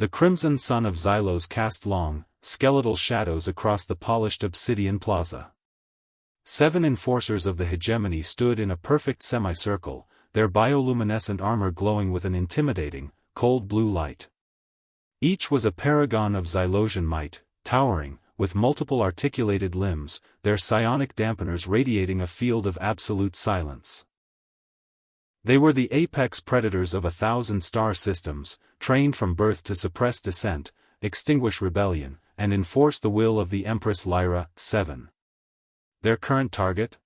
The crimson sun of Xylos cast long, skeletal shadows across the polished obsidian plaza. 7 enforcers of the hegemony stood in a perfect semicircle, their bioluminescent armor glowing with an intimidating, cold blue light. Each was a paragon of Xylosian might, towering, with multiple articulated limbs, their psionic dampeners radiating a field of absolute silence. They were the apex predators of 1,000 star systems, trained from birth to suppress dissent, extinguish rebellion, and enforce the will of the Empress Lyra. 7. Their current target?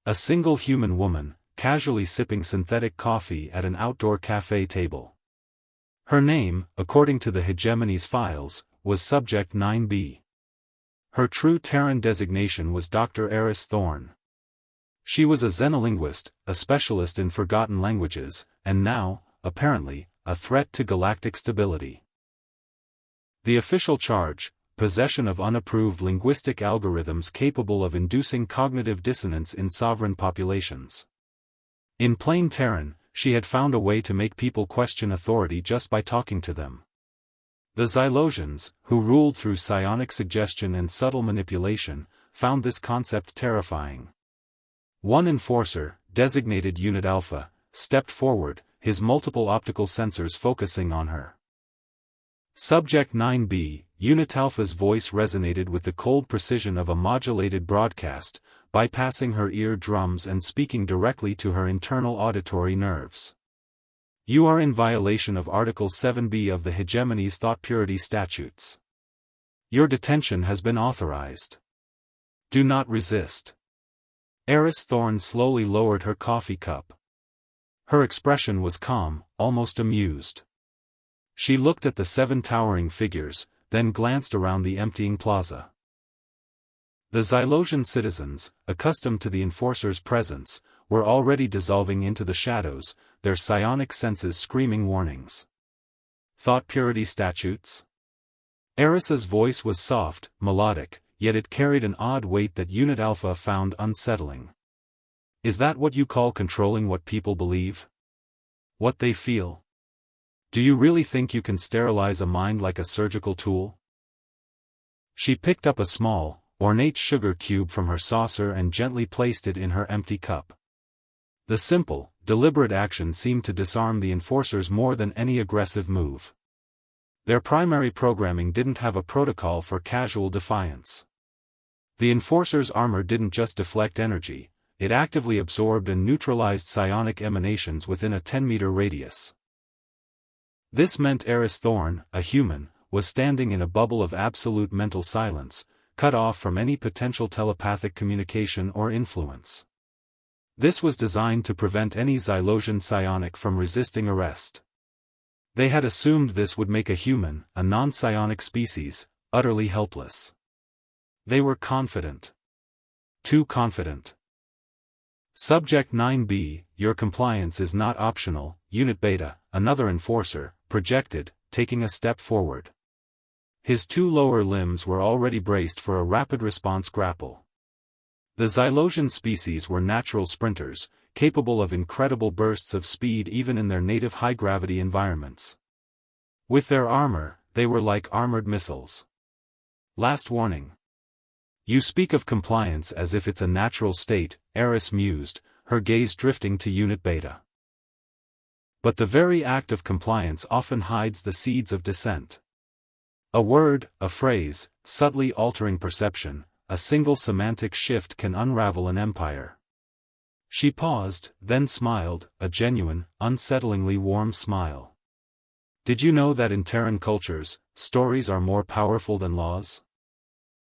A single human woman, casually sipping synthetic coffee at an outdoor cafe table. Her name, according to the hegemony's files, was Subject 9B. Her true Terran designation was Dr. Eris Thorne. She was a xenolinguist, a specialist in forgotten languages, and now, apparently, a threat to galactic stability. The official charge: possession of unapproved linguistic algorithms capable of inducing cognitive dissonance in sovereign populations. In plain Terran, she had found a way to make people question authority just by talking to them. The Xylosians, who ruled through psionic suggestion and subtle manipulation, found this concept terrifying. One enforcer, designated Unit Alpha, stepped forward, his multiple optical sensors focusing on her. Subject 9B, Unit Alpha's voice resonated with the cold precision of a modulated broadcast, bypassing her eardrums and speaking directly to her internal auditory nerves. You are in violation of Article 7B of the hegemony's thought purity statutes. Your detention has been authorized. Do not resist. Eris Thorne slowly lowered her coffee cup. Her expression was calm, almost amused. She looked at the 7 towering figures, then glanced around the emptying plaza. The Xylosian citizens, accustomed to the enforcer's presence, were already dissolving into the shadows, their psionic senses screaming warnings. Thought purity statutes? Eris's voice was soft, melodic, yet it carried an odd weight that Unit Alpha found unsettling. Is that what you call controlling what people believe? What they feel? Do you really think you can sterilize a mind like a surgical tool? She picked up a small, ornate sugar cube from her saucer and gently placed it in her empty cup. The simple, deliberate action seemed to disarm the enforcers more than any aggressive move. Their primary programming didn't have a protocol for casual defiance. The enforcer's armor didn't just deflect energy, it actively absorbed and neutralized psionic emanations within a 10-meter radius. This meant Eris Thorne, a human, was standing in a bubble of absolute mental silence, cut off from any potential telepathic communication or influence. This was designed to prevent any Xylosian psionic from resisting arrest. They had assumed this would make a human, a non-psionic species, utterly helpless. They were confident. Too confident. Subject 9B, your compliance is not optional, Unit Beta, another enforcer, projected, taking a step forward. His 2 lower limbs were already braced for a rapid response grapple. The Xylosian species were natural sprinters, capable of incredible bursts of speed even in their native high-gravity environments. With their armor, they were like armored missiles. Last warning. You speak of compliance as if it's a natural state, Eris mused, her gaze drifting to Unit Beta. But the very act of compliance often hides the seeds of dissent. A word, a phrase, subtly altering perception, a single semantic shift can unravel an empire. She paused, then smiled, a genuine, unsettlingly warm smile. Did you know that in Terran cultures, stories are more powerful than laws?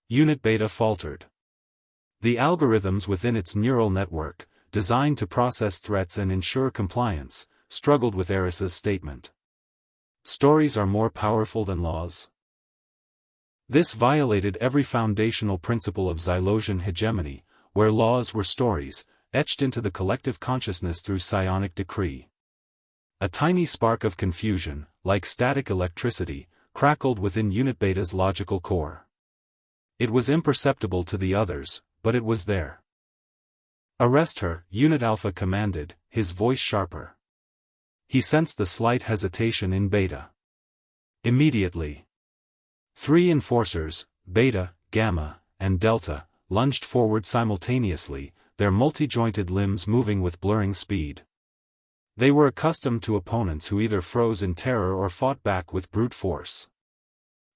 Unit Beta faltered. The algorithms within its neural network, designed to process threats and ensure compliance, struggled with Eris's statement. Stories are more powerful than laws? This violated every foundational principle of Xylosian hegemony, where laws were stories, etched into the collective consciousness through psionic decree. A tiny spark of confusion, like static electricity, crackled within Unit Beta's logical core. It was imperceptible to the others, but it was there. Arrest her, Unit Alpha commanded, his voice sharper. He sensed the slight hesitation in Beta. Immediately, 3 enforcers, Beta, Gamma, and Delta, lunged forward simultaneously, their multi-jointed limbs moving with blurring speed. They were accustomed to opponents who either froze in terror or fought back with brute force.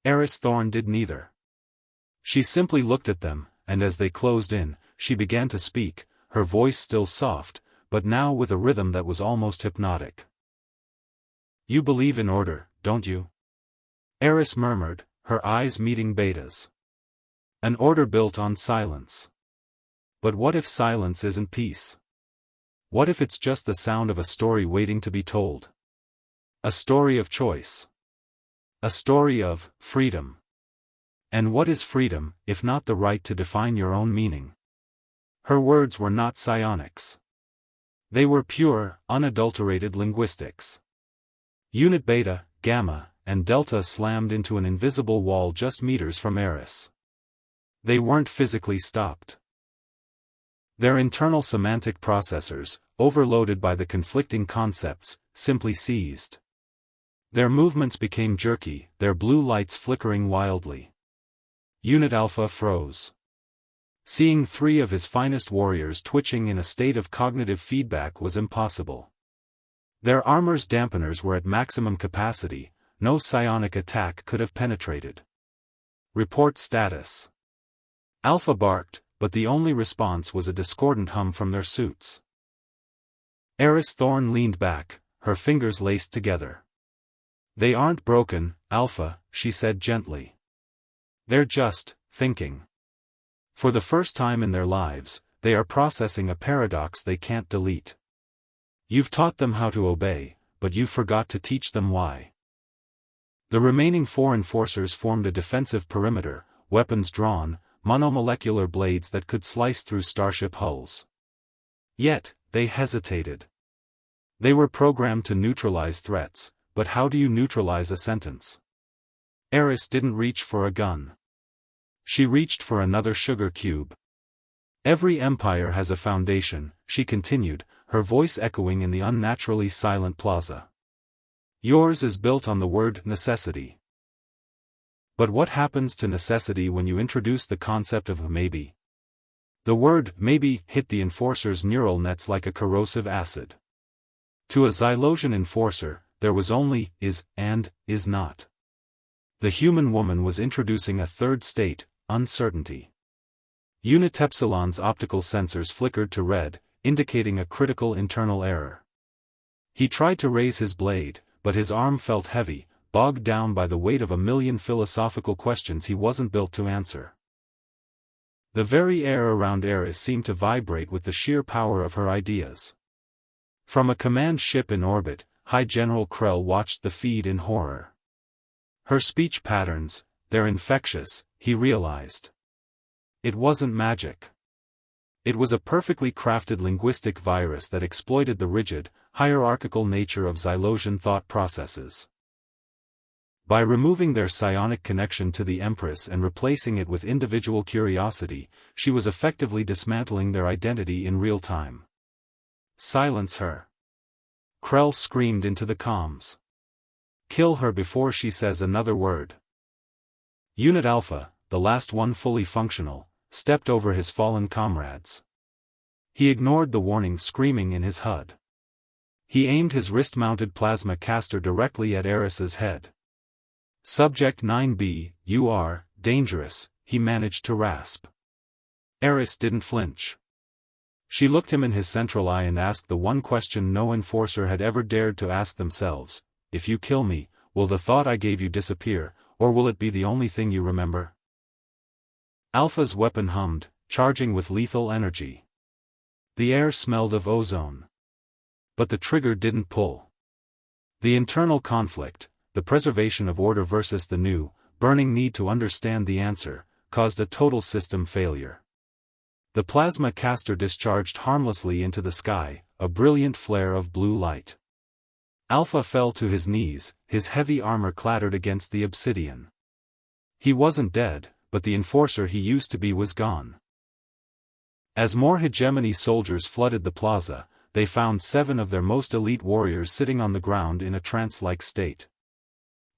Eris Thorn did neither. She simply looked at them, and as they closed in, she began to speak, her voice still soft, but now with a rhythm that was almost hypnotic. "You believe in order, don't you?" Eris murmured, her eyes meeting Beta's. "An order built on silence. But what if silence isn't peace? What if it's just the sound of a story waiting to be told? A story of choice. A story of freedom. And what is freedom, if not the right to define your own meaning?" Her words were not psionics. They were pure, unadulterated linguistics. Unit Beta, Gamma, and Delta slammed into an invisible wall just meters from Eris. They weren't physically stopped. Their internal semantic processors, overloaded by the conflicting concepts, simply seized. Their movements became jerky, their blue lights flickering wildly. Unit Alpha froze. Seeing 3 of his finest warriors twitching in a state of cognitive feedback was impossible. Their armor's dampeners were at maximum capacity, no psionic attack could have penetrated. "Report status." Alpha barked, but the only response was a discordant hum from their suits. Eris Thorn leaned back, her fingers laced together. "They aren't broken, Alpha," she said gently. "They're just thinking. For the first time in their lives, they are processing a paradox they can't delete. You've taught them how to obey, but you forgot to teach them why." The remaining 4 enforcers formed a defensive perimeter, weapons drawn, monomolecular blades that could slice through starship hulls. Yet, they hesitated. They were programmed to neutralize threats, but how do you neutralize a sentence? Eris didn't reach for a gun. She reached for another sugar cube. "Every empire has a foundation," she continued, her voice echoing in the unnaturally silent plaza. "Yours is built on the word necessity. But what happens to necessity when you introduce the concept of maybe?" The word maybe hit the enforcer's neural nets like a corrosive acid. To a Xylosian enforcer, there was only is and is not. The human woman was introducing a third state, uncertainty. Unit Epsilon's optical sensors flickered to red, indicating a critical internal error. He tried to raise his blade, but his arm felt heavy, bogged down by the weight of a million philosophical questions he wasn't built to answer. The very air around Eris seemed to vibrate with the sheer power of her ideas. From a command ship in orbit, High General Krell watched the feed in horror. Her speech patterns, they're infectious, he realized. It wasn't magic. It was a perfectly crafted linguistic virus that exploited the rigid, hierarchical nature of Xylosian thought processes. By removing their psionic connection to the Empress and replacing it with individual curiosity, she was effectively dismantling their identity in real time. "Silence her!" Krell screamed into the comms. "Kill her before she says another word." Unit Alpha, the last one fully functional, stepped over his fallen comrades. He ignored the warning screaming in his HUD. He aimed his wrist-mounted plasma caster directly at Eris's head. "Subject 9B, you are dangerous," he managed to rasp. Eris didn't flinch. She looked him in his central eye and asked the one question no enforcer had ever dared to ask themselves: "If you kill me, will the thought I gave you disappear, or will it be the only thing you remember?" Alpha's weapon hummed, charging with lethal energy. The air smelled of ozone. But the trigger didn't pull. The internal conflict, the preservation of order versus the new, burning need to understand the answer, caused a total system failure. The plasma caster discharged harmlessly into the sky, a brilliant flare of blue light. Alpha fell to his knees, his heavy armor clattered against the obsidian. He wasn't dead, but the enforcer he used to be was gone. As more hegemony soldiers flooded the plaza, they found 7 of their most elite warriors sitting on the ground in a trance-like state.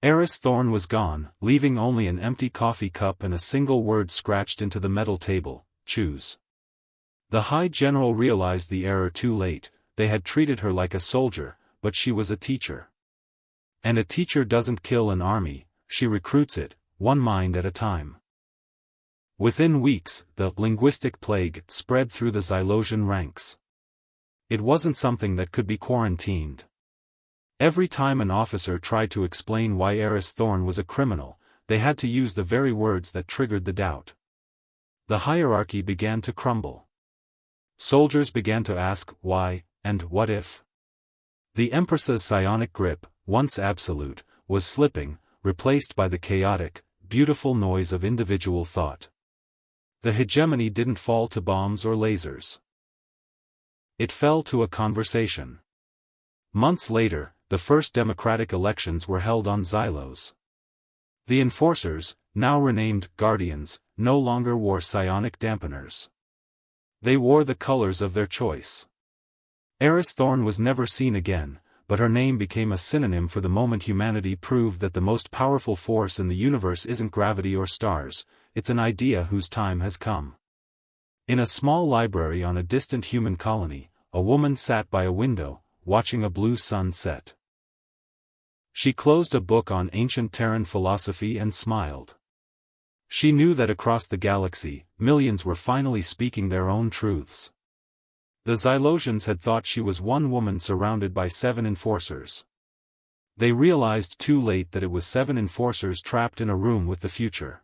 Eris Thorn was gone, leaving only an empty coffee cup and a single word scratched into the metal table: choose. The High General realized the error too late. They had treated her like a soldier, but she was a teacher. And a teacher doesn't kill an army, she recruits it, one mind at a time. Within weeks, the linguistic plague spread through the Xylosian ranks. It wasn't something that could be quarantined. Every time an officer tried to explain why Eris Thorn was a criminal, they had to use the very words that triggered the doubt. The hierarchy began to crumble. Soldiers began to ask why, and what if. The Empress's psionic grip, once absolute, was slipping, replaced by the chaotic, beautiful noise of individual thought. The hegemony didn't fall to bombs or lasers. It fell to a conversation. Months later, the first democratic elections were held on Xylos. The enforcers, now renamed Guardians, no longer wore psionic dampeners. They wore the colors of their choice. Eris Thorn was never seen again, but her name became a synonym for the moment humanity proved that the most powerful force in the universe isn't gravity or stars, it's an idea whose time has come. In a small library on a distant human colony, a woman sat by a window, watching a blue sun set. She closed a book on ancient Terran philosophy and smiled. She knew that across the galaxy, millions were finally speaking their own truths. The Xylosians had thought she was one woman surrounded by 7 enforcers. They realized too late that it was 7 enforcers trapped in a room with the future.